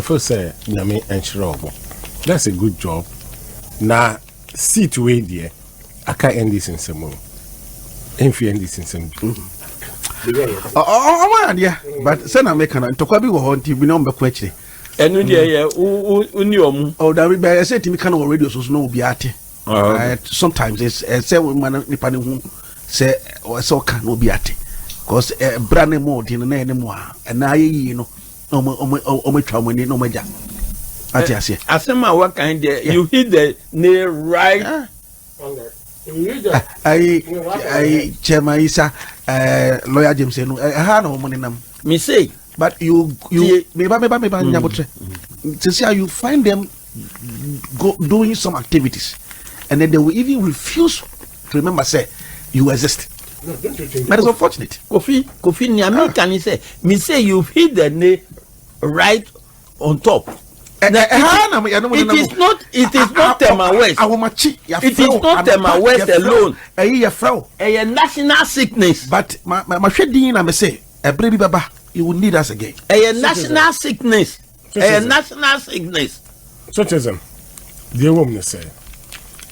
first say nyame enchrobo. That's a good job. Na seat way there. I can't end this in some more. Enfi end this in some. Oh yeah. But say na make na to kwa bi wo ho nti bi na mbekọ akire. Enu de ye uni omu. Oh that be say timi kan on radio so no obi ate. Sometimes it's say we man nipa ne hu say so kan no obi ate. Cause brand more din na ene mo a na ayi no omo twa mo ni no mo ja. Ati ase. Asema wa kan de you hit the nail right on there. I Chema Isa lawyer James no ha na mo nam. Me say but you me ba nyabotre. To see how you find them doing some activities and then they will even refuse to remember say you exist. No, don't you think that is unfortunate. Kofi ni American say me say you hit the nail right on top. It is not Tema West. It is not Tema West alone. A national sickness. But my shedding I say a baby baba you will need us again. A national sickness. A national sickness. Citizen, the woman say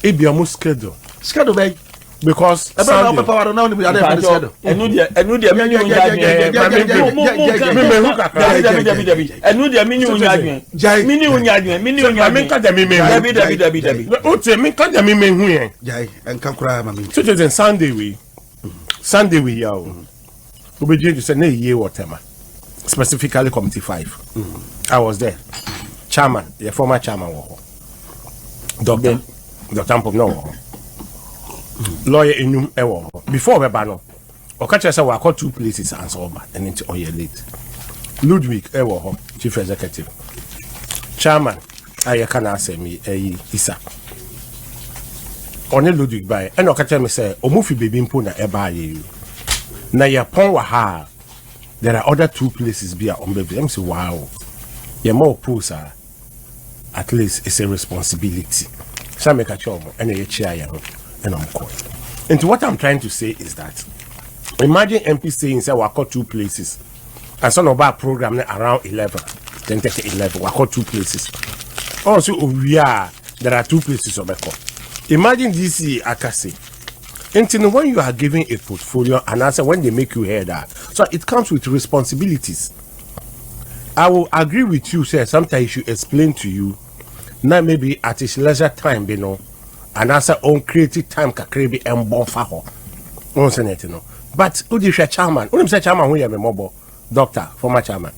it be a schedule by because Sunday. Sunday we yaw. Obeje say na year whatever. Specifically committee 5. I was there. Chairman, the former chairman Dr. Ampaw no. Lawyer Enum Ewo. Before we ban, or catch us our 2 places and so on, and into all year late. Ludwig Ewo, Chief Executive. Chairman, I can say me, Isa. Only Ludwig by, and or catch me say, Omufi baby impona eba you. Na ya pon ha. There are other 2 places be on baby. I'm say, wow. You're more poser. At least it's a responsibility. Some make a job and a chair. And I'm calling. And what I'm trying to say is that imagine MP saying say we got 2 places and some of our program around 11 then take 11 we got 2 places also there are 2 places of imagine this akase until when you are giving a portfolio and answer when they make you hear that so it comes with responsibilities. I will agree with you say sometimes you should explain to you now maybe at his leisure time you know and answer on creative time kakre bi embo fa ho on senate no but odi hwe chairman onim say chairman who ye me mobo doctor former chairman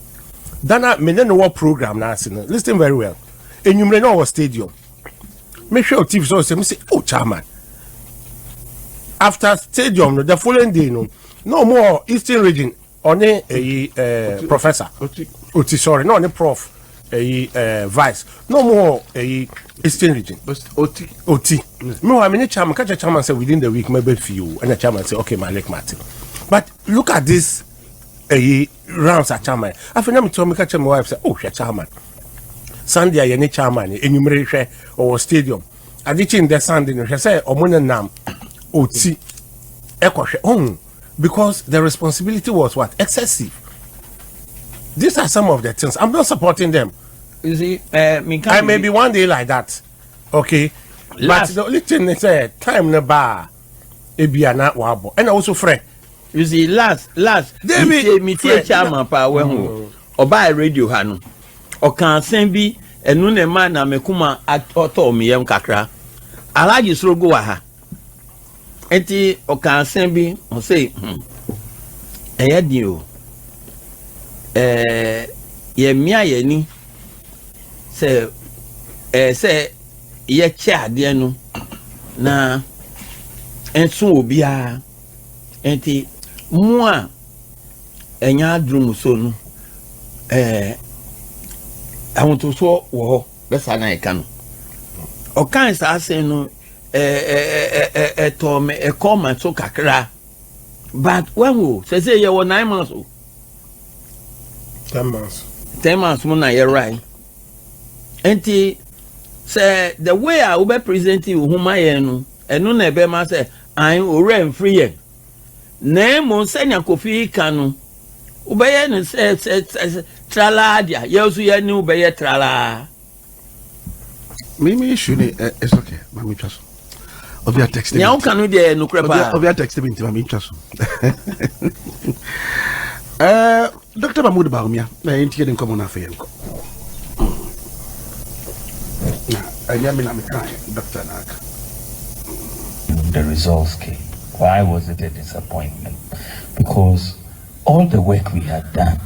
dana me no what program na ase no listen very well enyumre no was stadium me hwe o tv so say me say oh chairman after stadium no the following day no more eastern region only a professor oti sorry no only prof vice no more eastern region oti no I mean chairman catch a chairman say within the week maybe few and the chairman say okay my leg Martin but look at this rounds at chairman after me tell me catch my wife say oh chairman Sunday any chairman enumerate or stadium I did in the Sunday no say omuna nam oti ekwohwe because the responsibility was what excessive. These are some of the things. I'm not supporting them. You see, I may be one day like that. Okay. But the only thing is time na bar ebiana wabo. And also friend. You see, last me chairman pa we ho. Oba radio ha no. O kan sen bi enu ne ma na mekuma ato me yam kakra. Alaji srogo wa ha. Enti o kan sen bi o say eya di o. Ye mia ye ni se ye cha de no na enso obia enti mu a enya drum so no awon to so wo be sa na e kan o kan sa se no to me e come so kakra but when wo say ye wo 9 months o 10 months. 10 months mo na you're right. Enti say the way I will be presenting huma ye no eno na be ma say an ore free ye. Na mo senya Kofi kan no. Ubeye no say trala dia ye so ye ni be ye trala me issue it's okay mami twaso obia text me nya kan no dia no krepa obia text me mami twaso Dr. Mahmoud Bawumia na yenti den komo na fe enko na me kai Dr. Naka the results came. Why was it a disappointment? Because all the work we had done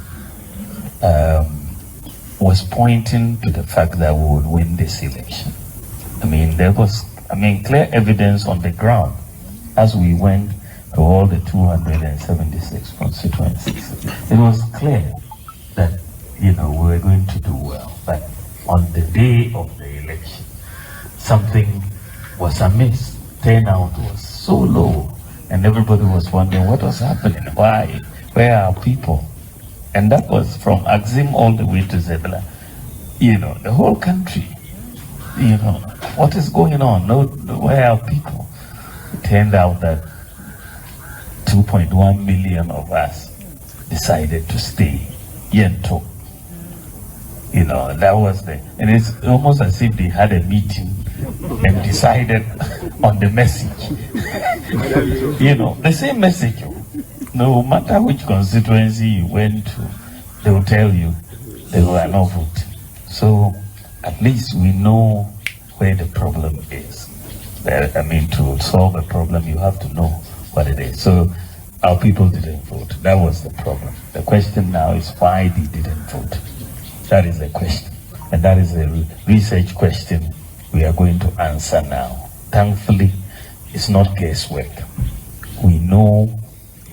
was pointing to the fact that we would win this election. I mean, there was, clear evidence on the ground as we went to all the 276 constituencies. It was clear that, we were going to do well. But on the day of the election, something was amiss. Turnout was so low, and everybody was wondering what was happening. Why? Where are people? And that was from Axim all the way to Zebla. The whole country. What is going on? No, where are people? It turned out that 2.1 million of us decided to stay. Yento. That was and it's almost as if they had a meeting and decided on the message. The same message. No matter which constituency you went to, they will tell you they were not voting. So at least we know where the problem is. To solve a problem, you have to know what it is. So our people didn't vote. That was the problem. The question now is why they didn't vote. That is the question. And that is a research question we are going to answer now. Thankfully, it's not guesswork. We know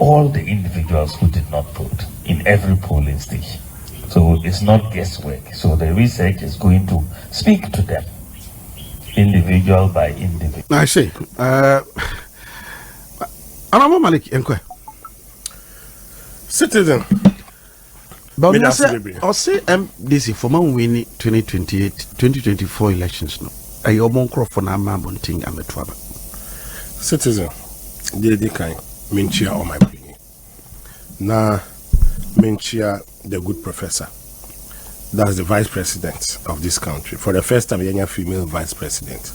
all the individuals who did not vote in every polling station. So it's not guesswork. So the research is going to speak to them, individual by individual. I see. Honorable Malik Enkwe. Citizen. But I'll say MDC for man winning 2024 elections no. I obon crop for na mabonting ametwaba. Citizen, they kind menchia on my opinion. Na menchia the good professor. That's the vice president of this country. For the first time, a female vice president.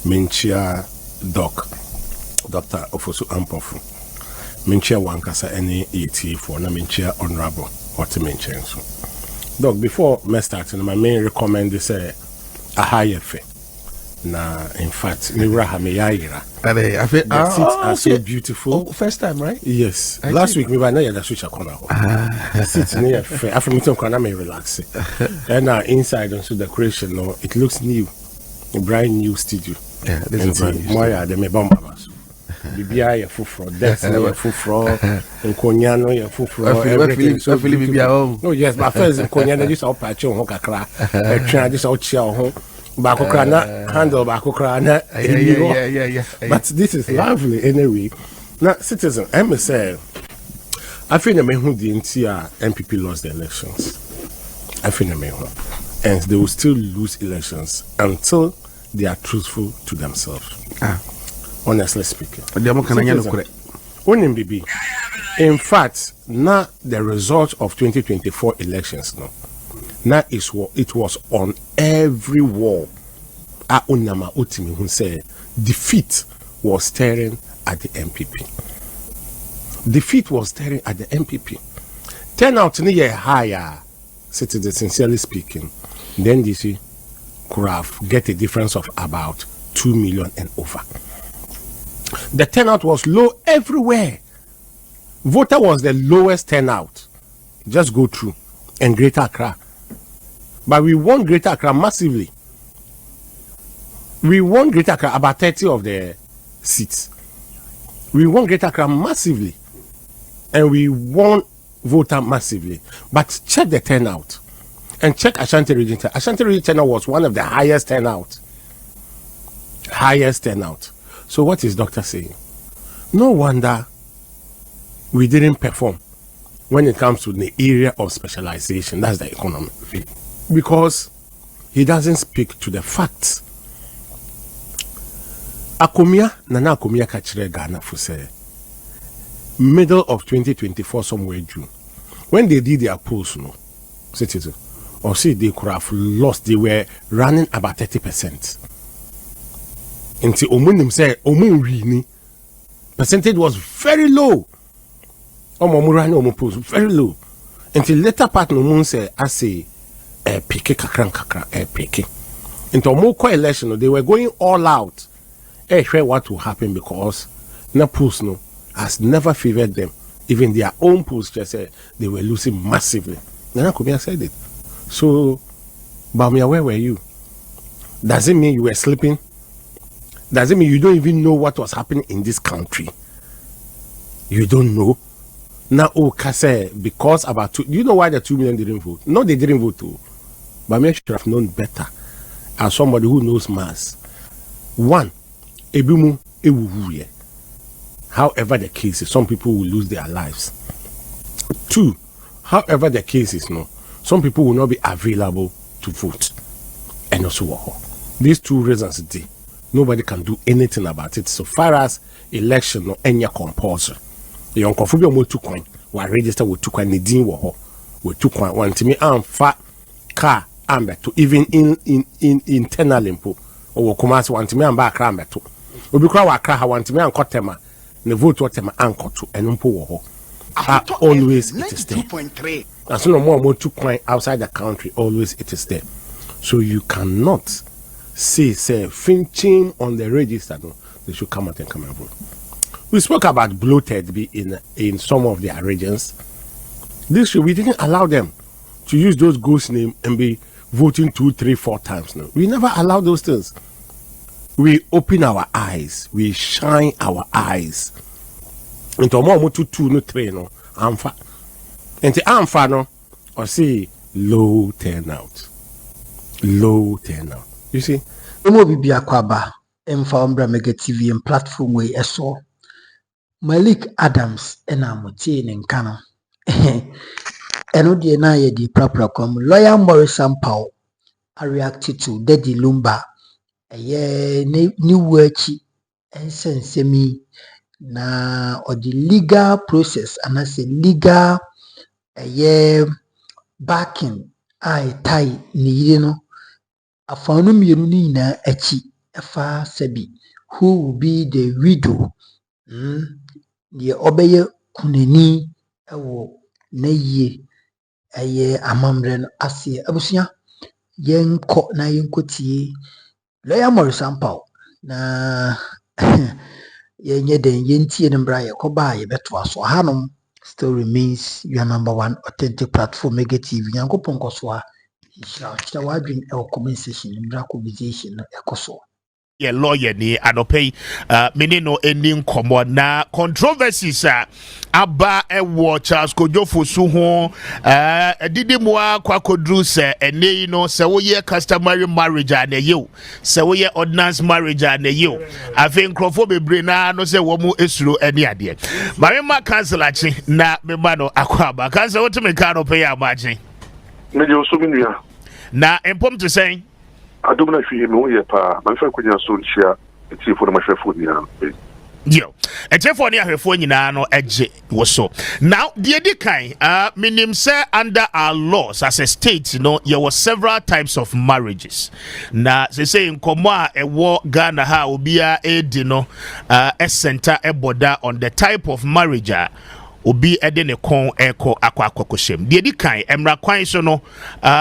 Menchia Dr. Ofosu Ampaw. Menchia wankasa any ET for na menchia honorable. What to mention so. Doc, before me starting, my main recommend is a higher fee. Na, in fact, the seats are so beautiful. First time, right? Yes. Last week, we were not switch a corner. The seats near fair. After me, I may relax. And inside, also decoration, no, it looks new, a brand new studio. Yeah, this is brand new. Moya, the me bomba. Bibia ya fufro, desk ya fufro, nkonyano ya fufro, everything. So Bibia home. No, yes, but first nkonyano just out patch on kakra, try just out chia on, bakokra na handle bakokra na. Yeah. But this is lovely anyway. Now, citizen, I must say, I feel the who the entire MPP lost the elections. I feel the and they will still lose elections until they are truthful to themselves. Honestly speaking. In fact, now the result of 2024 elections, no, now is what it was on every wall. Unama Utimi who said defeat was staring at the MPP. Defeat was staring at the MPP. Turnout near higher, citizens, sincerely speaking, then DC could have get a difference of about 2 million and over. The turnout was low everywhere. Voter was the lowest turnout. Just go through. And Greater Accra. But we won Greater Accra massively. We won Greater Accra about 30 of the seats. We won Greater Accra massively. And we won voter massively. But check the turnout. And check Ashanti Region. Ashanti Region turnout was one of the highest turnout. Highest turnout. So what is doctor saying? No wonder we didn't perform when it comes to the area of specialization. That's the economy. Because he doesn't speak to the facts. Nana Akomia kachire Ghana for say middle of 2024 somewhere June. When they did their polls, no, citizen. Or see, they could have lost. They were running about 30%. Until Omunim said, Omu percentage was very low. Very low. Until later part no moon say I say peke kakra peke. Into Omoko election they were going all out. What will happen because na polls no has never favored them. Even their own polls just said they were losing massively. Nana Kubia said it. So Bawumia, where were you? Does it mean you were sleeping? Does it mean you don't even know what was happening in this country? You don't know? Now, Kase, because about do you know why the 2 million didn't vote? No, they didn't vote too. But I should have known better as somebody who knows maths. One, Ebumu Ewuye. However the case is, some people will lose their lives. Two, however the case is, no, some people will not be available to vote. And also, these two reasons, nobody can do anything about it. So far as election, no, any compulsory. Young Kofubi mo 2 coin wa register with 2 coin ni wo ho with 2 coin want me amfa car ambeto even in internal impo o Kumasi want me amba akra ambeto obi kra wa akra ha want me ankotema ne vote wotema ankoto enumpo wo ho always it is there 2.3 and so no more 2 coin outside the country always it is there. So you cannot say finching on the register, no, they should come out and come and vote. We spoke about bloated be in some of their regions. This year we didn't allow them to use those ghost names and be voting 2, 3, 4 times. No, we never allow those things. We open our eyes, we shine our eyes. Into more 2, no 3, no amfa. Into amfa no or see low turnout. Low turnout. You see? Emo bibia kwaba emfa ombra mega TV and platform we eso. Malik Adams ena mutie ne nka no eno de na ye di prapra kom Lawyer Maurice Ampaw reacted to Daddy Lumba ni wachi ensensemi na or the legal process and as a legal backing ai tai ni yire no afanu mienu ni na achi efa sabi who will be the widow the obeye kuneni ewo na yie amamre no ase abusia yenko na yenkotie Lawyer Maurice Ampaw na yenye den yentie ne mbra yekoba yebeto aso hanom still remains your #1 authentic platform Mega TV yankopon koso a hira wadwin e comment section mbra conversation ekoso ye lawyer ni anopei mini no ending komo na controversies aba ewo Charles Kojofo su ho didi moa kwakodru se ene no se wo ye customary marriage na ye se wo ye ordinance marriage na ye afi nkrofo bebre na no se wo mu esuro ene ade marima cancel achi na me ma no akwaba cancel what me ka no pay amachi me je osuminu na empom to say adumna hwie me wo ye pa ma fa kwanya so nchia etifo na mahwefo ni na yo etifo ni ahwefo nyina no eje wo so now the edikan minim say under our laws as a state, you know, there were several types of marriages. Na say in komo a ewo Ghana ha obia edi no a center e border on the type of marriage obi ede ne kon eko akwakwakoshem. The edikan emra kwan so no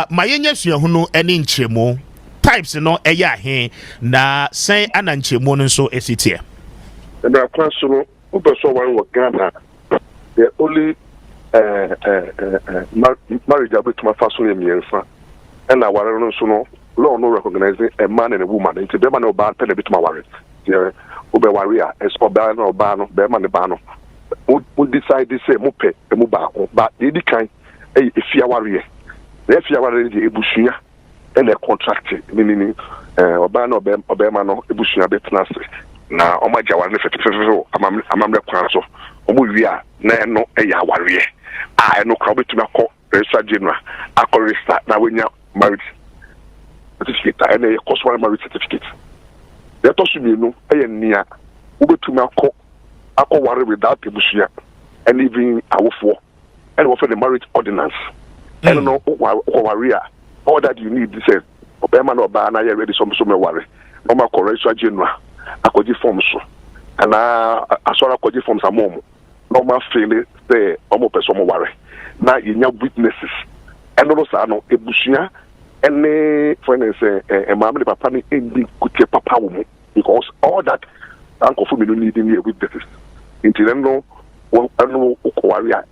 mayenye suahunu ene nchemo types no eya he na sen ananchemo no so esitie. Emra kwan so no obeso wan wo Ghana the only marriage betuma faso ye mienfa and na ware no so no law no recognizing a man and a woman into be man no ba tell betuma ware yeah obe ware a espoba no ba no be man ne ba no we decide to say mo pe e mo ba ko but the kind e fia ware e fia ware di ebusuya and a contract meaning oba no be ma no ebusuya betna se na o ma jaware ne fetifefo amamre kwan so omo wia na no e ya ware I no crowd to my register general. I call register now when you married certificate and a cost one marriage certificate. Let us know a near over to my call. I call worry without the bushia and even our four and offer the marriage ordinance. don't know warrior. All that you need, this Obama no ba na you ready some worry. Normal correction general. Akodi forms so. And asora akodi forms a mom. Normal feeling say omo person worry. Now you have witnesses. And also no ebusia any for instance a mammy papa ni endi kuche papa woman because all that uncle for me don't need any witnesses. Until then no warrior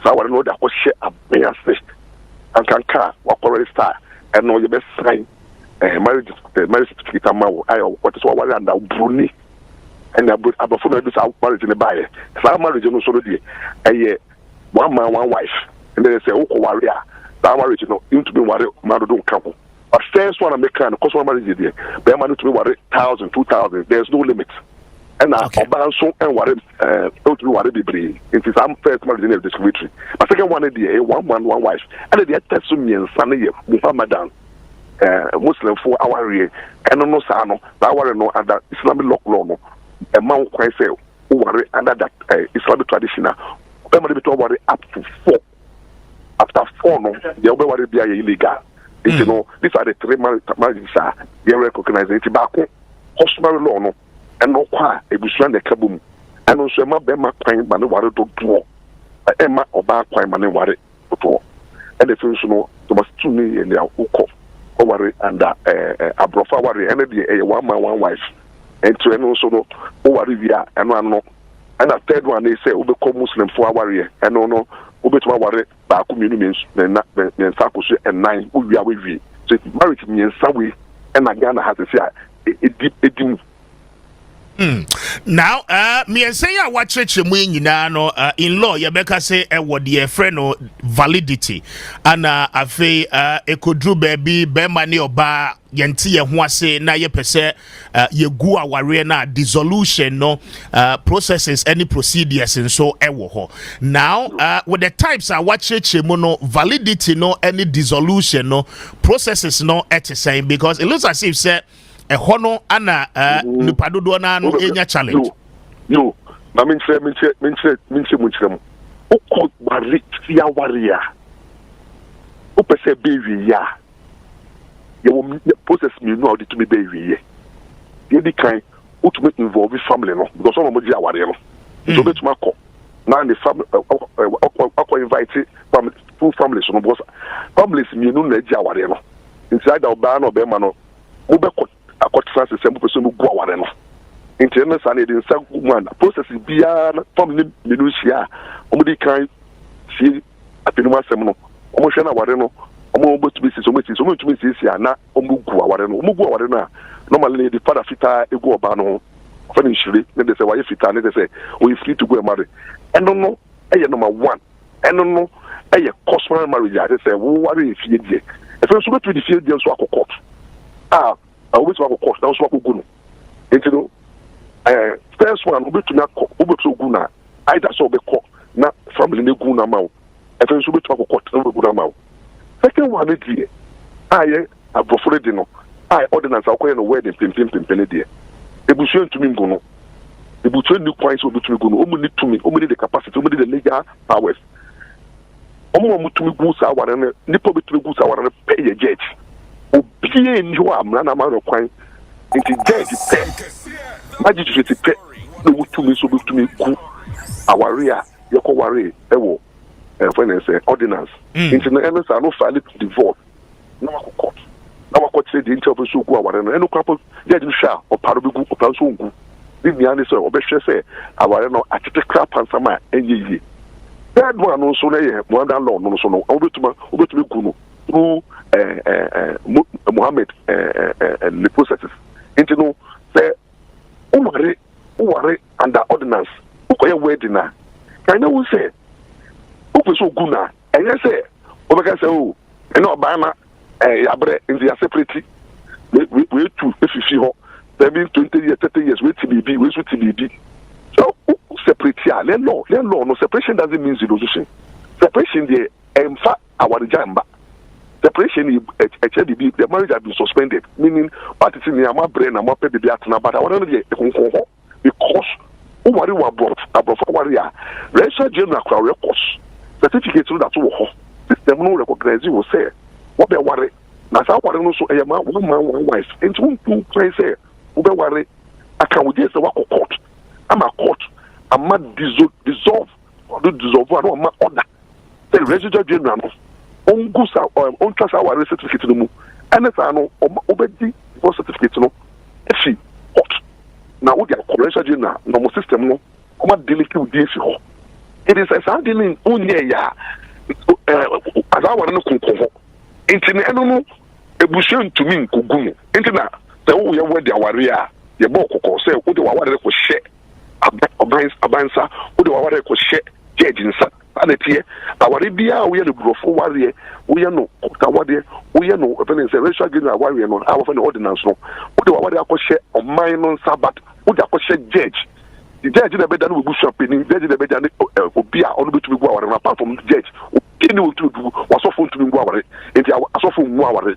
so I know that was share a bear say and can car what already start and know your best sign marriage certificate amawo ayo what is warrior and bruni and abafo no do sa marriage in the buyer so marriage no so dey one man one wife and then they say warrior that marriage you know you to be worry man don't count but first one I make kind cause one marriage there be man to be worry 1,000 2,000 there's no limit and oba so and worry don't be worry be it is am first marriage in the discriminatory but second one there one man one wife and they test so me nsan ye Muhammadan Muslim for our and no sa no that worry no under Islamic law no a man quite say worry under that Islamic traditional be man be worry up to 4 after 4 no they will worry be illegal. You know, these are the 3 marriages they recognize it back customary law no and no kwa ebusuan de kabum and also ema be ma kwan ba ne ware do do ema oba kwan ma ne ware do and the things no to must to me in their ukọ worry and abrofa worry and the one man one wife and to also no worry via and no and a third one they say we become Muslim for worry and no obetuma worry ba ku minu men sa ko so and 9 we are we so marriage men sa we and Ghana has to say it now me and say what church mu nyina no in law ye beka say e wo de friend no validity and afi ekodru baby be mani oba yenti ye ho ase na ye pese ye gu aware na dissolution no processes any procedures and so e wo ho now with the types what church mu no validity no any dissolution no processes no at the same because it looks as if say a hono ana nipadodo na no enya challenge no na minche munchirem ukọ bari tia waria o pese bewi ya ye wo process me no audit me bewi ye ye di kan o to make involve family no because some of them aware no so betuma ko na the family akọ invite family full families no because families me no na ji aware no inside the oba no be ma no o be ko akọtara system person go aware no internet sa na dey say one process bia family minusia omudi kan si apinuma asem no omo hwe na aware no omo obotu bisi so omo si na omo gu aware no normally the father fita egu oba no fa ni shire ne dey say why fita ne dey say we free to go and marry and no number 1 and no customary marriage I say wo worry if ye die e so betu di fie die so akokot always want to cost. That's what we go. Into first one, we to not obetu guna. Either so be call na family ne guna mau. If you be to court, no guna mau. Second one is here. I abofore de no. I ordinance akoye no wedding pimpin there. Ebusuan to me go no. Ebusuan new points obetu me go no. Omo need to me. Omo need the capacity. Omo need the legal powers. Omo mo to me go sa ware ne. Nipo betu me go sa ware ne pay a judge. Obie ni ho amra na ma no kwan nti judge magistrate pe no wutumi so betumi ku aware a yeko ware ewo for say ordinance nti na eno sa no file divorce na wa court na wa court say the interview so ku aware no eno kwapo judge sha o paro bi ku o plan so ngu bi mi ane so obehwe say aware no atete crap ansama enye third one no so na ye modern law no so no obetumi ku no through Muhammad the processes into no say worry under ordinance ukoye wedding na can you say so guna and you say obeka say oh and no ba na yabre in the separate we to if you ho 20 years 30 years we TBB so separate here let law no separation doesn't mean dissolution separation there emfa our jamba separation the marriage has been suspended, meaning parties in the brain and pay the atna, but I want to because who worry what brought a warrior. Register general records certificates that system no recognize you say what be worry na sa worry no so e ma one wife into one place say wo be worry aka wo dey say wa court ama court ama dissolve or do dissolve no ma order say register general no on go sa on trust our certificate no mu ene sa no obedi for certificate no efi court na wo dey corrector general no mo system no kuma delete wo dey fi ho it is a dealing onye ya azawa no kunko enti ne eno no ebusuan tumi nkugu enti na se wo ye wede aware a ye bo kokko se wo de aware ko hye abansa wo de aware ko hye judge nsa ana tie aware bia wo ye no brofo ware wo ye no kotawade wo ye no even say racial gain aware no awo fa no ordinance no wo de aware akọ oman no nsa but wo de akọ judge the judge na beda no we busu apeni judge na beda obi a ono betumi gu aware apart from the judge obi ni wotu du wasofo ntumi gu aware enti asofo mu aware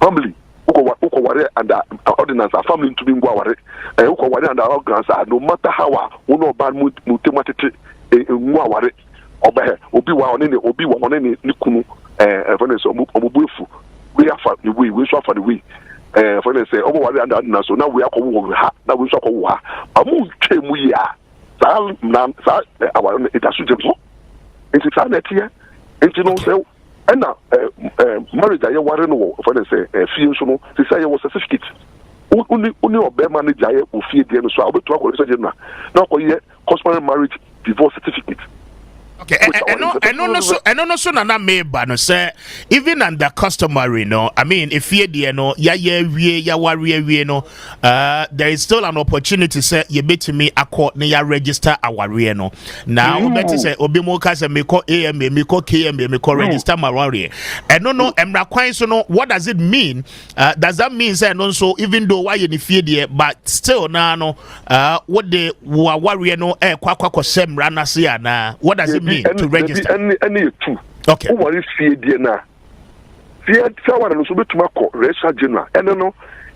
family uko ware under ordinance family ntumi gu aware uko ware under ordinance no matter how wo no ban mu tematete mu aware obi wa one ni kunu for instance omubuefu we afa the way we so afa the way for instance obo ware under ordinance so now we akọ ha na we so akọ ha amu twemu ya sa aware it asu jemso enti sa na tie enti no say na marriage aye ware no for instance fie so no say ye was certificate uni obe manager aye ofie die no so obetu akọ research na akọ customary marriage divorce certificate. Okay, and also na meba no say even under customary no, I mean if you dey no ya ware no, there is still an opportunity say you betimi akọ na ya register aware no. Now better say obi mo ka say me ko AMA me ko KMA me ko register maware. And no emra kwan so no, what does it mean? Does that mean say no so even though why you ni fie dey but still na no what the ware no kwa semra na se ana what does it mean to register? Any two. Okay. Who are fie dey na? Fie sawara no so betuma ko register general. Eno no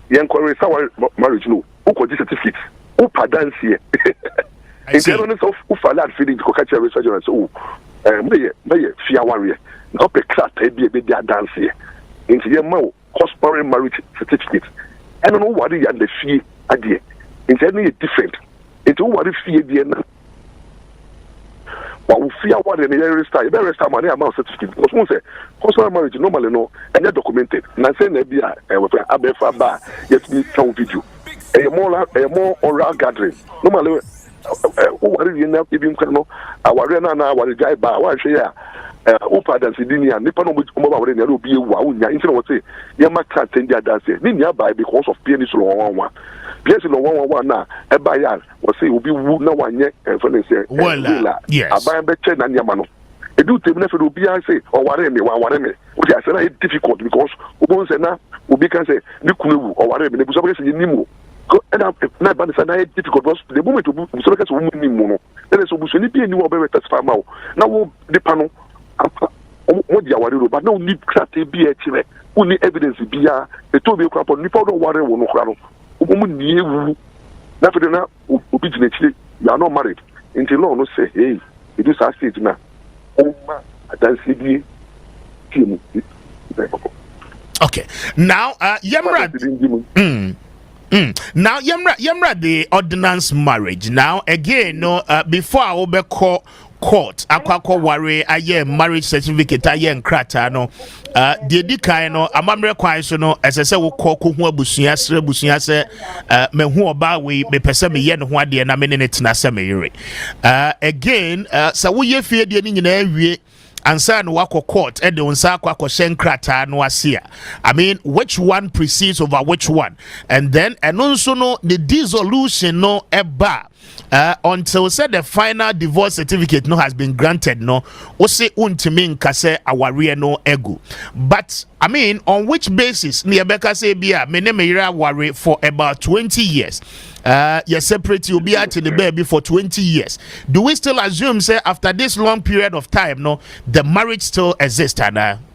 ye encourage sawara marriage no. Who ko certificate. Who pardon here. In general so who file feeling ko catch register general so me fie aware. No pe class e be dia dance here. In ye ma customary marriage certificate. Eno no worry ya the fie ade. In general different. Into worry fie dey na. But we fear what in the register money amount certificate. Because one say customary marriage normally no and not documented. Na say na bia abefa ba yet me sound video. A more oral gathering. Normally who worry na even no aware na aware guy ba wa hwe ya opa dance dinia nipa no mo ba wore na obi ewu a unya nti na wo say ye ma ka tendi dance ni nia ba because of pianist lo one yes no one na e ba ya wo say obi wu na wanye for say yes aban be che na niama no e do tem na fe obi an say o ware me o dey say na it difficult because obo say na obi kan say ni kunewu o ware me ne buso be say ni mu and na ba say na it difficult because the moment obi buso be say wo ni mu no then so buso ni bi ni wo be testify ma na wo de pa no mo dia ware ro but no need crate bi e kire uni evidence bia e to be kwa po ni pa do ware wo no kra no omo ni ewu na fe na obi gina chire you are not married until law no say hey it is a stage na oma adansi bi timu. Okay, now now yemra the ordinance marriage now again no before I will call court akwakọ ware aye marriage certificate aye nkrata no de di kan no amamre kwan so no esese wo kọ ko hu abusua se mehu oba we me pese me ye ne ho ade na me ne tena se me yere again sa wo ye fie de ni nyina awie ansa no wako court e de unsa akwa shenkrata no asia. I mean which one precedes over which one, and then also no the dissolution no eba until say the final divorce certificate no has been granted no o say untimi nkase aware no ego. But I mean on which basis ni ebeka say bia me ne me aware for about 20 years you separate you be at the baby for 20 years. Do we still assume say after this long period of time no the marriage still exists? Yeah,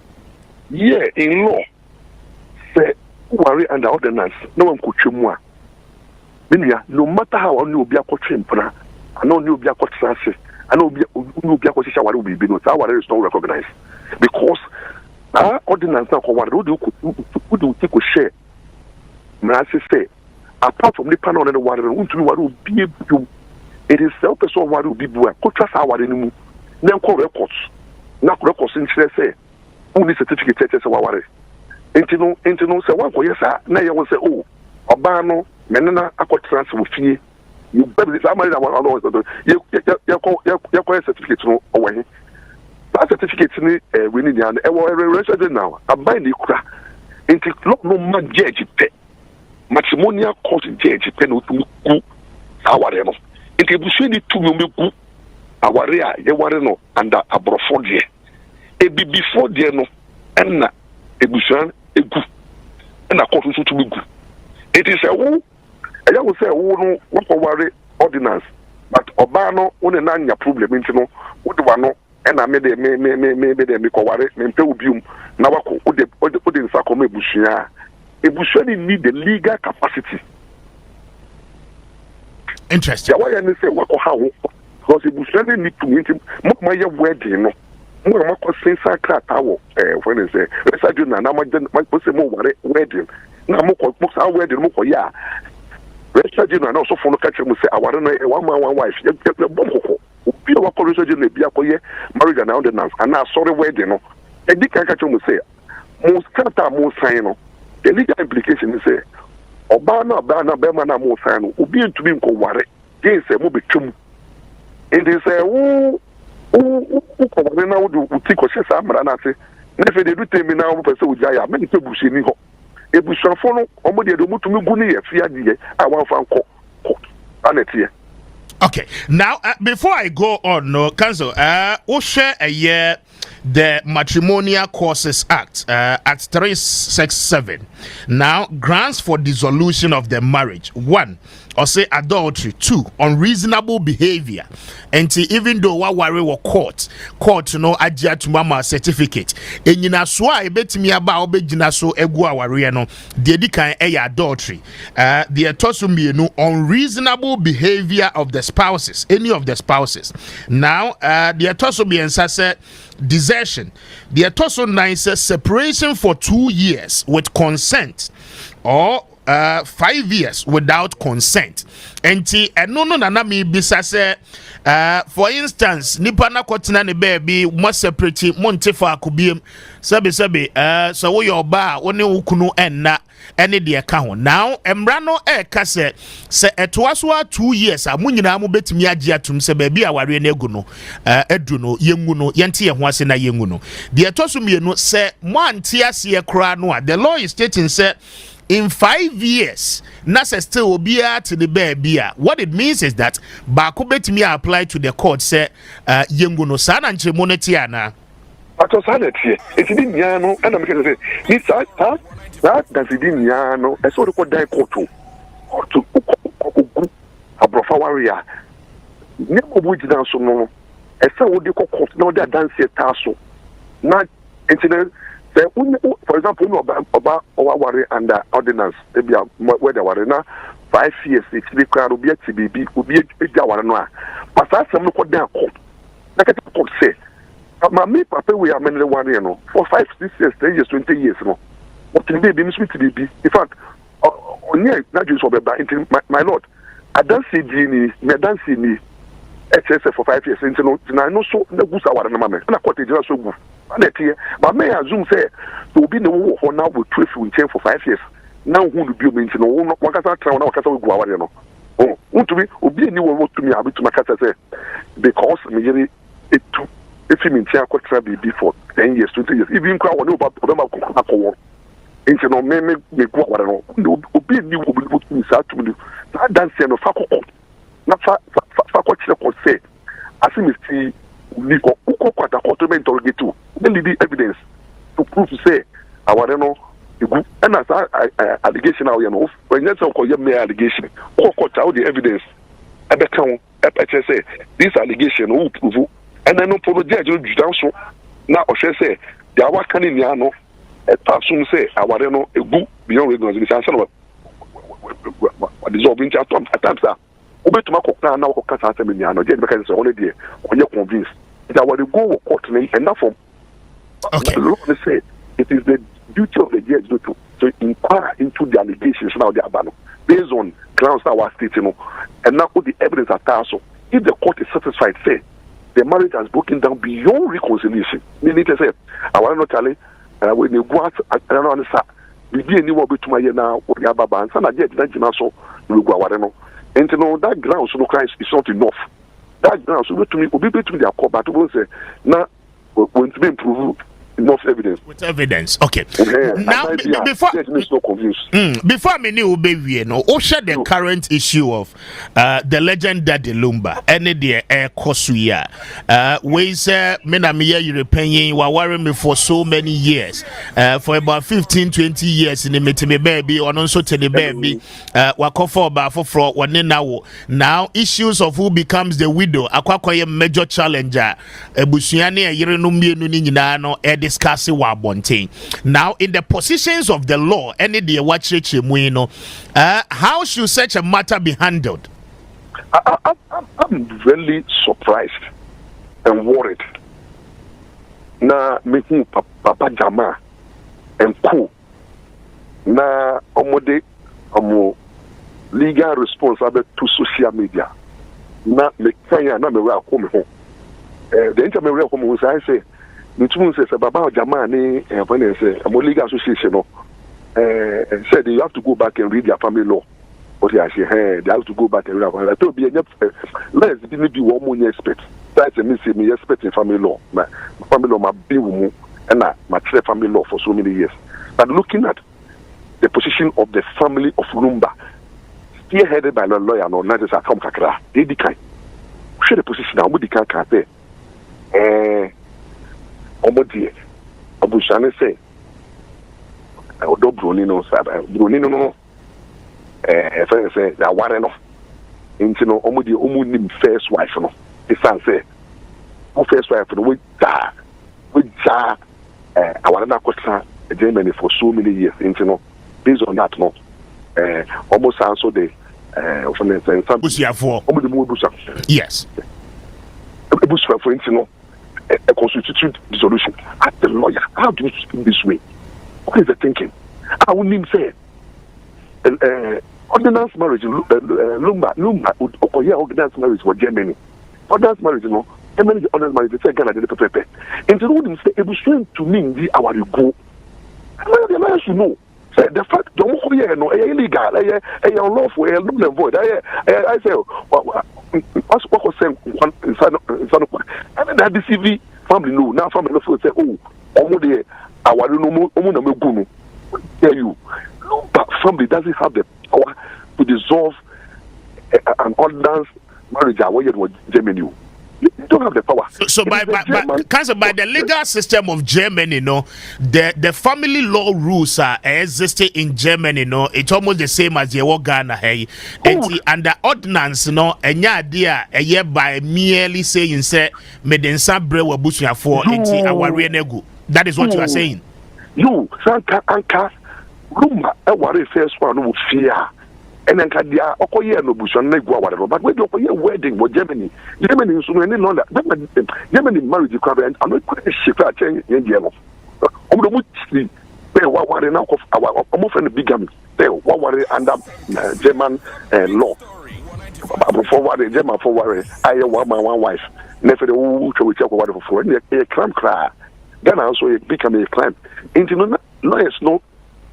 in law say worry under ordinance no one could chumwa. No matter how only will be a coaching, I know you be a coach, and will be a position where will be no aware is not recognized because ordinance now would do take a share. Mercy say apart from the panel and the water to what will be it is self person what will be boy could trust our enemy then call records not records in say only certificate test our into no say one yes now you will say oh Obano menena akọ transfer fie you better somebody that one always you call certificate no away that certificate ni we need and e wo register now abai ni kura into no man judge pe matrimonial court judge pe no tu ku aware no into busu ni tu me ku aware a ye ware no under abrofo de e bi before de no enna ebusuan egu enna court so tu gu it is a who I will say who what worry ordinance but obano one na problem into no what do no and I made me ko worry me pe obium na wako o de nsako me bushia ebushia need the legal capacity. Interesting. Ya why you say wako how because ebushia need to meet mo my wedding no mo ma ko sensa krata wo when is say resadju na ma say mo worry wedding na mo ko sa wedding mo ko ya resadju na so for no catch mo say aware na one wife ye bom ko obi wa ko resadju na bia ko ye marriage and ordinance and na sorry wedding no e di kan catch mo say mo strata mo sign no the legal implication is say oba na be ma na mo sign no obi ntumi nko ware dey say mo betwum and they say who ko ware na wo do ti ko se sa mara na say na fe de do temi na wo pese wo jaya me pe bushi ni ho ebusuafo no omo de do mutumi gu ne ye fia de a wan fa nko anetie. Okay, now before I go on, no, Council, we'll share a year the Matrimonial Causes Act, Act 367. Now, grants for dissolution of the marriage. 1, or say adultery. 2, unreasonable behavior. And even though what worry were court no ajia to mama certificate. And you know, so I bet me about obejina so egua warrior no, the edikan adultery. The atosumi no unreasonable behavior of the spouses, any of the spouses. Now, the atosumi and said desertion. The atoso 9 says separation for 2 years with consent or 5 years without consent. Enti no na mi bisa se for instance nipa na kotina ne baby mo separate mo ntefa akubiem sabe so wo your ba wo ne ukunu enna ene de ka ho now emra no ka se etoa so 2 years a munyina mo betimi age atum se baby aware na egu no edu no yengu no yente ye ho ase na yengu no de etoso mienu se mo ante ase kra no the law is stating se in 5 years, Nasa still be at the baby. What it means is that Bako betimi apply to the court say yenguno sana nche monetiana. Atosaneti. It didn't yano and I'm going to say this that does it didn't yano. I saw the court die court to a brofa warrior. Never would dance so no. I saw what they call court no that dance a tasso. Not incident. For example, about our worry under ordinance, maybe where they were now 5 years, it's the crowd will be a TBB, will be a Jawana. But that's some look down court. Like I could say, my me, Papa, we are many 1 year no for 5, 6 years, 10 years, 20 years no. What can be sweet to be? In fact, not just for my lord, I don't see Genie, I don't see me. HSF for 5 years, and no so the goose hour and a moment, and a cottage so good. But may I assume say there will be no war for now with truth will change for 5 years. Now who will be mentioned? No one can try now because we go away. No, oh, want to be a new word to me. I will to my cat say because me it took if you mean I could try before 10 years, 20 years, even crowd know about them. Into no me go away. No, be new will be put me sad to me. That dance no faculty. Not faculty say. I see me see. We go kwata court to interrogate to the evidence to prove to say our no and as allegation now you know when you call your allegation court out the evidence I bet say this allegation will prove and then no for the judge down so now or say there was can in no assume say our no a good beyond recognition what is all being at times obetuma kokna na kokka sa me nia no je because say only there onye convinced that when you go court and not from okay. The law say it is the duty of the judge to inquire into the allegations now they are based on grounds that were stated, and now put the evidence attached. So if the court is satisfied, say the marriage has broken down beyond reconciliation. Meaning to say, I want to tell you, when you go out, I don't understand. We be anyone between my now or the other bands, and I get that so we go out. And to know that grounds no Christ is not enough. That grounds will be between their court, but we say now when to be improved. Enough evidence. With evidence, okay. Now, before me knew baby, no, share the current issue of the legend that the Lumba, any the air Kosuya, ways Menamia European, were worrying me for so many years, for about 15-20 years in the Metame baby, or also to the baby, Wakofo Bafo, now issues of who becomes the widow, Aquakoya major challenger, Busiani, Yerenumi Nuninano, discuss it. Now, in the positions of the law, any day watch how should such a matter be handled? I'm really surprised and worried. Na making Papa Jama and Co. Na omode legal responsible to social media. Na me kanya na me wa come home. The intermediate home was I say. The truth says about Jamani and when they say a legal association said you have to go back and read your family law. But they actually they have to go back and read. I told you let's be one more expert. That's a me expert in family law. My family law my be woman and my family law for so many years. But looking at the position of the family of Lumba, spearheaded by the lawyer no not just a come kakra. They decline. Share the position now, we can't there. Omodie Abushane say odo broni no say that ware no nti no omodie omunim first wife no the son say o first wife no we ja aware na kwata Germany for so many years nti no based on that no almost also the from the Busiafo omodie mu busa yes busa for nti no a constituted dissolution. Ask the lawyer, how do you speak this way? What is the thinking? I wouldn't say ordinance marriage, Lumba would occur ordinance marriage for Germany. Ordinance marriage, you know, Germany ordinance marriage, they say Ghana did the paper. And so wouldn't say it was trying to mean the hour you go. The lawyer should know. Say the fact don't go here, no, illegal, unlawful, no void. I say, what's what was saying inside and then the CV family no now family no say oh omo our no omo na megunu tell you no but family doesn't have the power to dissolve an ordinance marriage away in Germany. You don't have the power. So by the legal system of Germany, no, the family law rules are existing in Germany, no. It's almost the same as the Ghana, hey. And the ordinance, no, and idea a year by merely saying say medensa brewe bushia for our renegu. That is what you are saying. You Sanka Anka Lumba worry first one would fear. And then Kadia, Okoye no bush and Negua, whatever. But when you wedding with Germany is so any longer. Germany marriage you cover and I'm not quite a change in yellow. On the Mutsli, they were worrying out of our almost a bigamy. They were worrying under German law. For the German for worry, I am one wife. Never the who we check whatever for a clam cry. Then also become a climb. Into lawyers no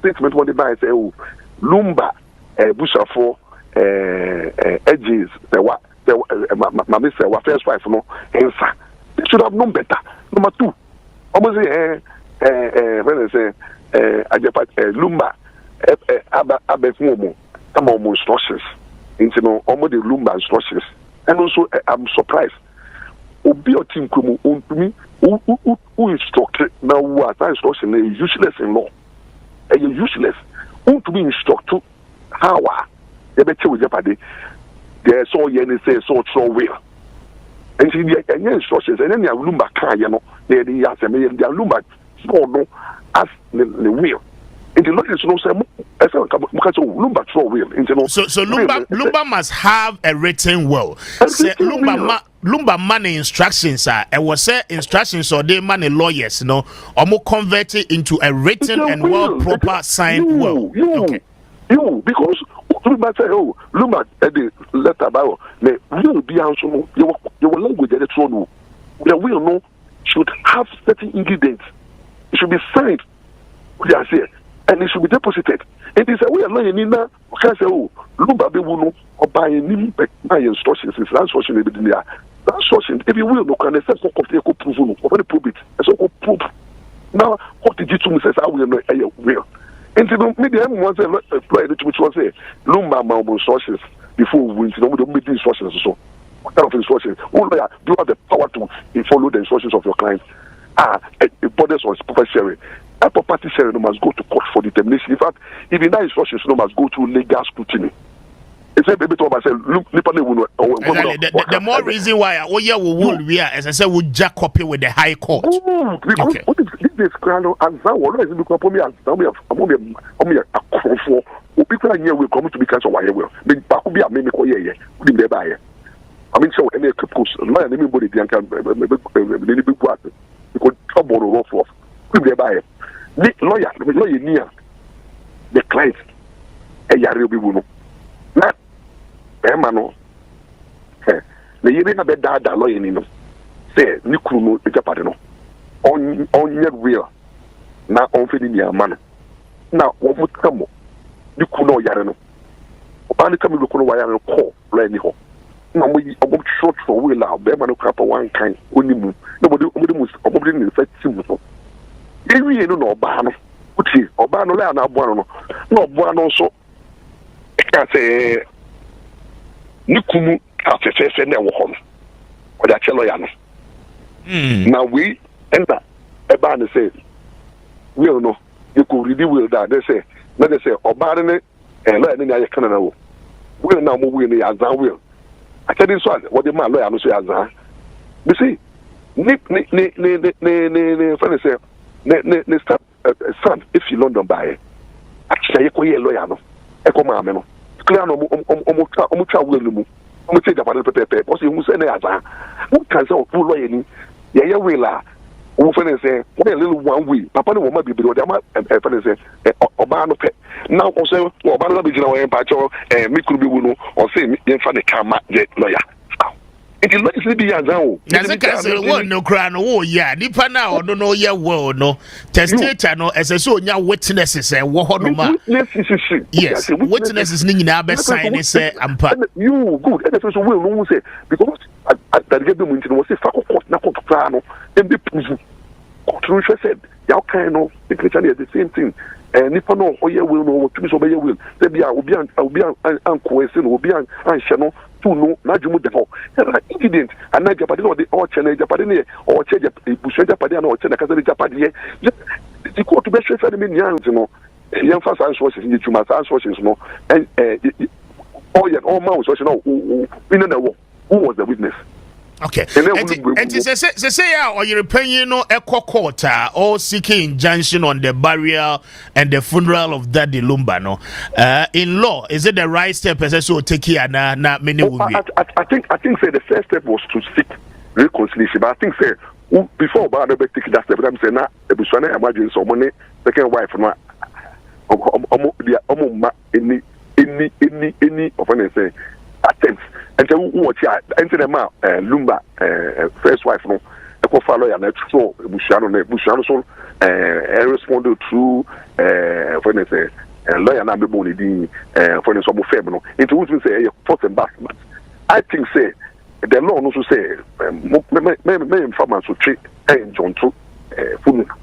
statement when they buy say, oh, Lumba. Bushafo edges my say what first wife no answer. They should have known better. Number two, almost when they say Lumba abefumo some of instructions into no almost the Lumba instructions. And also I'm surprised. Obi o team kumu untumi who instructed now what instruction is useless in law. Useless. Untumi instruct how you bet you jeopardy. There's so any say so will. And she the instructions and then you Lumba car, you know, they are Lumba small no as the will. And the lawyers no say because Lumba throw will. So Lumba must have a written will. Say Lumba money instructions are. It was say instructions or they money lawyers, no, or more convert it into a written and well proper signed will. You because Lumba say, oh, Lumba the letter about me will be also your language at the throne. The will no should have certain ingredients. It should be signed. What I say, and it should be deposited. It is a way of learning in that. Can say, oh, Lumba be will or buy my instructions. It's that instruction maybe there. That instruction, if you will, no can accept what they could prove no, or very prove it. So could prove. Now, what did you to me say? I will know. I will. And to me, the one say, which was say, Lumba my instructions before we win. No, don't make the instructions so. What kind of instructions? Oh, lawyer, you have the power to follow the instructions of your client. It borders on proper sharing. That property sharing must go to court for determination. In fact, even that instructions must go to legal scrutiny. It's a baby to myself. The more reason why we are, as I said, we jack copy with the High Court. Because what is this crown and that one is because for me as I'm a for people here will come to be cancer why will be back be a meme ko ye we dey buy. I mean so any course my name body dey can be because trouble rough off we dey buy. The lawyer near the client e yare obi wu no na ema no le yire na be da lawyer ni no say ni kuru no e japade no on real na on fe ni ama no na wo mutamo ni kuru no yare no oba ni kami kuru no yare no ko lawyer ni ho na mo short for will la be ma no krapa one kind onimu nobody ni fe timu so ewie no na oba no uti oba no la na abo no na obo no so ka se ni kumu ka fe na wo ho no o da chelo ya no na we enter eba na say will no you could read will that they say oba ne la ni ya kana na wo will na mo will ni azan will I tell this one what the man lawyer no say azan you see ni friend say ne start son if you London buy actually ko ye lawyer no e ko ma me no clear no omo twa will mu omo say Japan pepe o say mu say na azan who can say o lawyer ni ye will la wo friend say one little one way papa no wo ma bibiri o dey ma friend say oba no pe now o say oba no be jina wo pa cho me kuru bi wu no o say ye fa ne kama je lawyer it is not easy be azan o na se ka se wo no kra no wo ya nipa na o no ye wo no testator no ese so onya witnesses e wo ho no ma yes witnesses ni nyina be sign ni say ampa you good and so will no say because at the get them into say fa court na court kra no dem be prove court said ya kind no the Christian is the same thing nipa no oye will no to be so be will say bia obi an koese no obi an hye no to no na djumu de ho incident and na japade no de o chene japade ne o che busu japade na o che na kasa de japade ye the court be sure say me nyanze no yan fa san sources ni tuma san sources no all man so no we know who was the witness. Okay. And say or European no echo court or seeking injunction on the burial and the funeral of Daddy Lumba no. In law, is it the right step as so take here na many will be? I think say the first step was to seek reconciliation. But I think say before about the take that step, I'm saying na ebuswane imagine someone second wife no any of any say attempts. And so what ya enter the ma Lumba first wife no e ko follow ya na so bushano so responded through for me say lawyer na be boni din for me so mo fem no into what say force and back but I think say the law no so say me informants to treat John to funeral.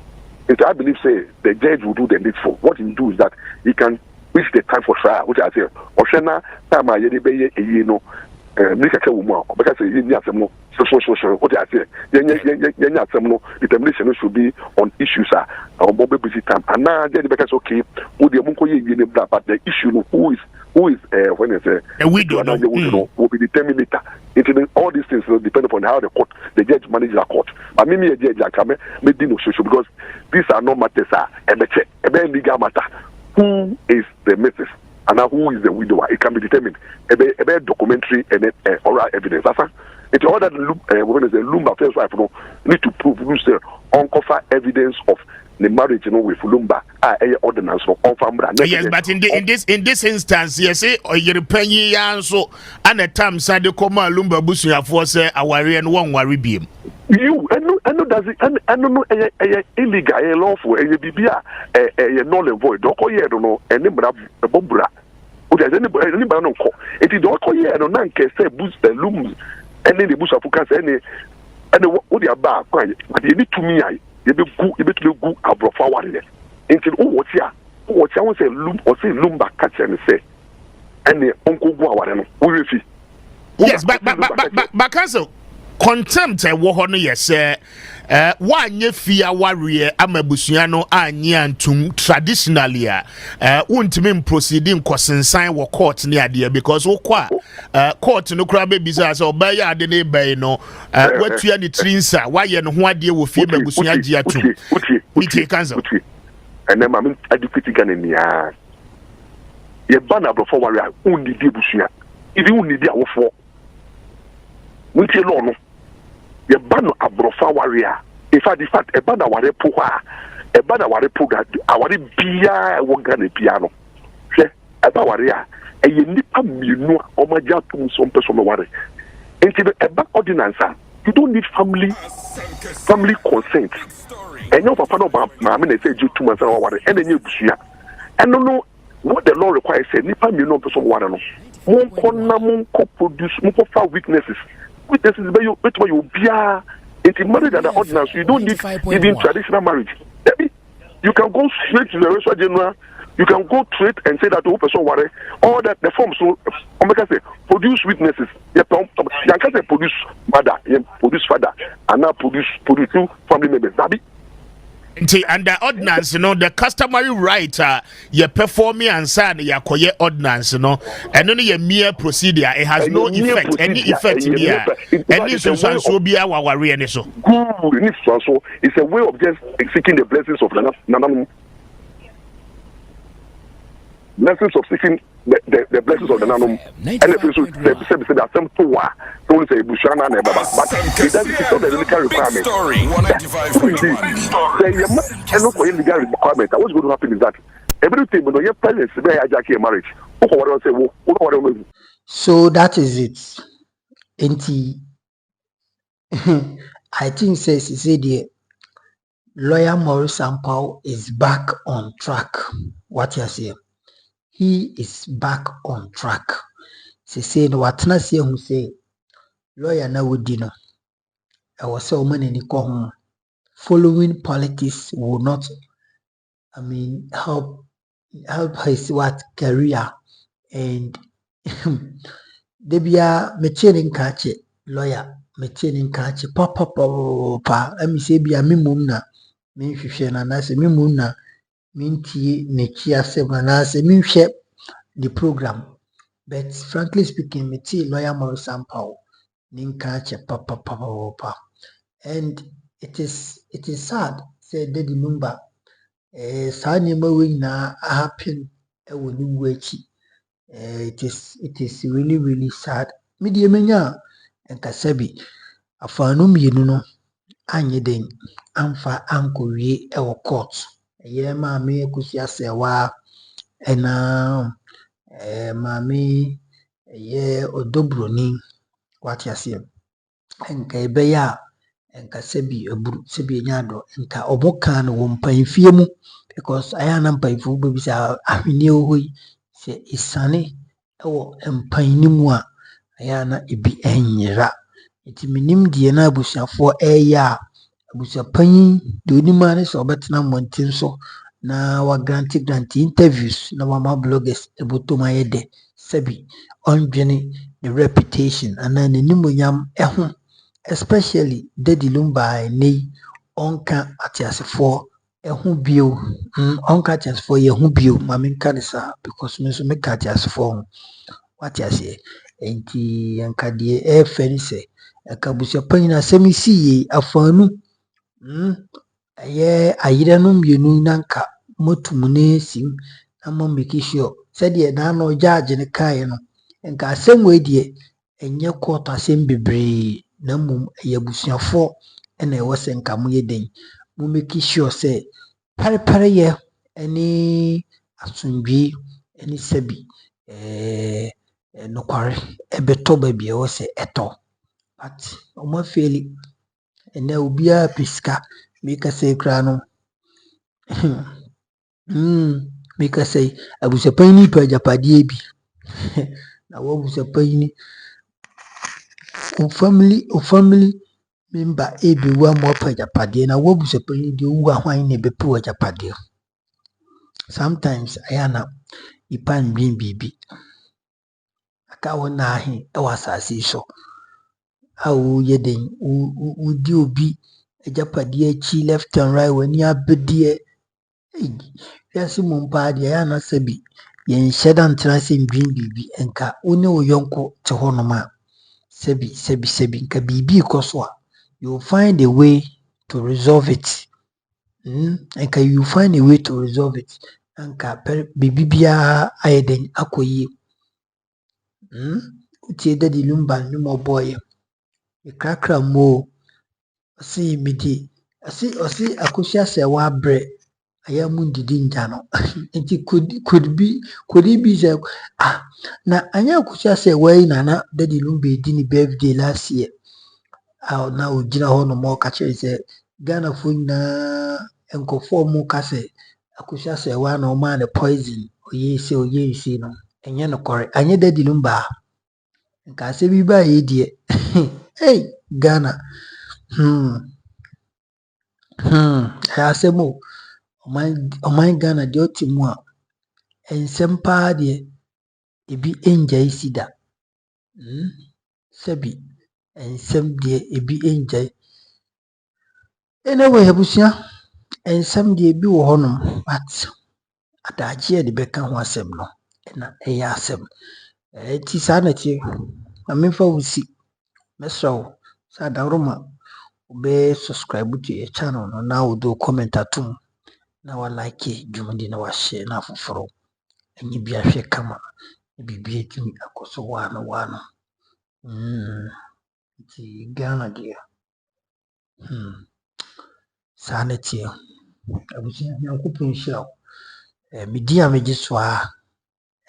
And I believe say the judge will do the needful. What he do is that he can reach the time for trial, which I say Oshena time I be a no Nika woman because you need some more social what I say determination should be on issues or more busy time and now because okay would the munko ye but the issue who is when it's a widow will be determined later. All these things will depend upon how the judge manages the court. But me a judge I come me no social because these are not matters a legal matter. Who is the Mrs. and who is the widower, it can be determined. A documentary and oral evidence. It's all that Lumba first wife need to prove uncover evidence of the marriage with Lumba ordinance for yes, but in this instance, yes, you're paying so and a time side the Koma Lumba Busia for say our and one worry beam. You I know does it I don't know illegal lawful bibia null and void don't don't know any bombra. There's anybody no call. It is don't call no nan can say boost the looms and then the bush of focus any and what they are back but you need to me you be good abro forward until what ya won say loom or say Lumba catch and say and the uncle go aware no we yes but council contempt wo ho no yes wa anye fia warrior amabusuano anye antum traditionally untimi proceeding kosensan wo court ne ade because wo kwa court no kra be bisa so obaya ade ne bai no watua ni trinsa waye no ho ade wo fie mabusuan agi atum uti council and then I'm educating Ghanaian ye bana bro for warrior undi di busua ibi undi di awofo unti lo no ye bano abrofa warrior in fact e bana ware po ha e bana ware po ga aware bia wo Ghana piano hwe e ba warrior e ye nipa mienu o maja tum so mpeso me ware enti e ba ordinance you don't need family consent and your papa no ma me say you 2 months ware and enye busua and no what the law requires say nipa mienu mpeso ware no mon ko produce mon ko fa weaknesses be you bia it's married under ordinance. You don't need even traditional marriage. You can go straight to the Registrar General. You can go straight and say that the person worry all that the forms so say produce witnesses. You can say produce mother, produce father, and now produce two family members. Under ordinance, the customary right, you perform and sign your koye ordinance, and only a mere procedure. It has no effect, any effect here. Any so be our worry and so. Good, it's a way of just seeking the blessings of Nanam. Blessings of seeking the blessings of the Nanum. And if you say that some to don't say Bushana and Baba, but it doesn't the legal requirement. And not for illegal requirement. What's going to happen is that everything when your parents say Jackie marriage. So that is it. I think says the lawyer Maurice Ampaw is back on track. What you say? He is back on track. Say no watna say who say lawyer na wodino. I was so many ni ko following politics will not help his career and debia mechening kache lawyer mechening kache papa let me say bia mimum na me hwehwe na na say mimum na mintie nekia sema na say minhwe the program but frankly speaking me tea lawyer Maurice Ampaw ninka che papa and it is sad say Daddy Lumba saa nneɛma wei nyinaa happen ɛwɔ ne wu akyi. It is really sad. Me deɛ menya nkasa bi afaanu mmienu no anyɛ den amfa ankɔwie ɛwɔ court. Ɛyɛ maame Akusi Asɛwa ɛna maame ɛyɛ Odobroni wate aseɛ. Nka ɛbɛyɛ a nkasa bi aburu sɛ bi enya adɔ nka ɔmo ka no wɔ mpanyinfie mu because ayɛ na mpanyinfo bɛbisa ahwenneɛ wɔ hɔ yi sɛ esane ɛwɔ mpanyin mu a ayɛ na ebi ɛnyera. Nti menim deɛ na abusuafoɔ ɛyɛ a abusuapanyin deɛ onim a ne sɛ ɔbɛtena mmɔnten so na wa grant interviews na wama bloggers ɛbɔtɔm ayɛ dɛ sɛbi ɔndwene the reputation anaa n'animonyam ɛho. Especially Daddy Lumba ni onka atiasefo ehu bio onka atiasefo ye hu bio mame nka ne saa because me so me ka atiasefo wati ase enti anka de e fani se aka busua panyin asemi si ye afanu aye ayire no mienu nanka motum ne sim na mo make sure sɛdeɛ naano judge ne kae no nka asɛm wei deɛ ɛnyɛ court asɛm bebree na mmom ɛyɛ abusuafoɔ ɛna ɛwɔ sɛ nka moyɛ den mo make sure sɛ parepareyɛ ɛne asomdwee ɛne sɛbi nokware ɛbɛtɔ baabi ɛwɔ sɛ ɛtɔ but ɔmo afeeli ɛnɛ obiara pɛ sika meka sɛ koraa no meka sɛ abusuapanyin pɛ agyapadeɛ bi na wabusuapanyin o family member ebewu ama ɔpɛ agyapadeɛ na wabusuapanyin deɛ owu ahwan na ɛbɛpɛ agyapadeɛ sometimes ayana nipa ndwen biribi aka wo na ahe ɛwɔ asase yi so a woyɛ den wodi obi agyapadeɛ akyi left and right w'ani abedeɛ wiase mu mpa deɛ ayana sɛ bi yɛnhyɛ da ntena sɛ ndwen biribi nka wo ne wo yɔnko te hɔnom a sɛbi nka biribi kɔ so a you will find a way to resolve it nka you find a way to resolve it nka biribi biara ayɛ den akɔ yie wotie dadi Lumba nnwom ɔbɔɔyɛ mekrakra mo ɔse mede ɔse akɔhyia sɛ wabrɛ ayɛ mu ndidi ngya no nti kodi bi sɛ na anya akɔhyia sɛ wayi nana dadi Lumba edi ne birthday last year na ogyina hɔ no ma ɔka kyerɛ sɛ Ghana fo nyinaa nkɔfoɔ mu ka sɛ akɔhyia sɛ wa na ɔmaa ne poison ɔyɛ ese no ɛnyɛ nokorɛ anyɛ dadi Lumba nka asɛ bi ba yɛ deɛ hey Ghana ɛyɛ asɛm o ɔman Ghana deɛ ɔte mu a nsɛm paa deɛ ebi ngyae si da sɛbi nsɛm deɛ ebi ngyae anyway abusua nsɛm deɛ ebi wɔ hɔnom but adagye a de bɛka ho asɛm no ɛna ɛyɛ asɛm ti saa na tie amemfa wo si mɛsrɛ wo sɛ adaworoma wobɛ subscribe to your channel no na wode comment atom na wa like dwumadi na wa share na afoforo ɛnyɛ bi ahwɛ kama na biribi atumi akɔ so waano nti Ghana deɛ saa na tie abusua Nyankopɔn nhyira wo medi a megye so a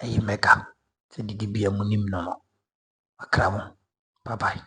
ɛyɛ mega sɛ didi bia mu nim no makra mo bye bye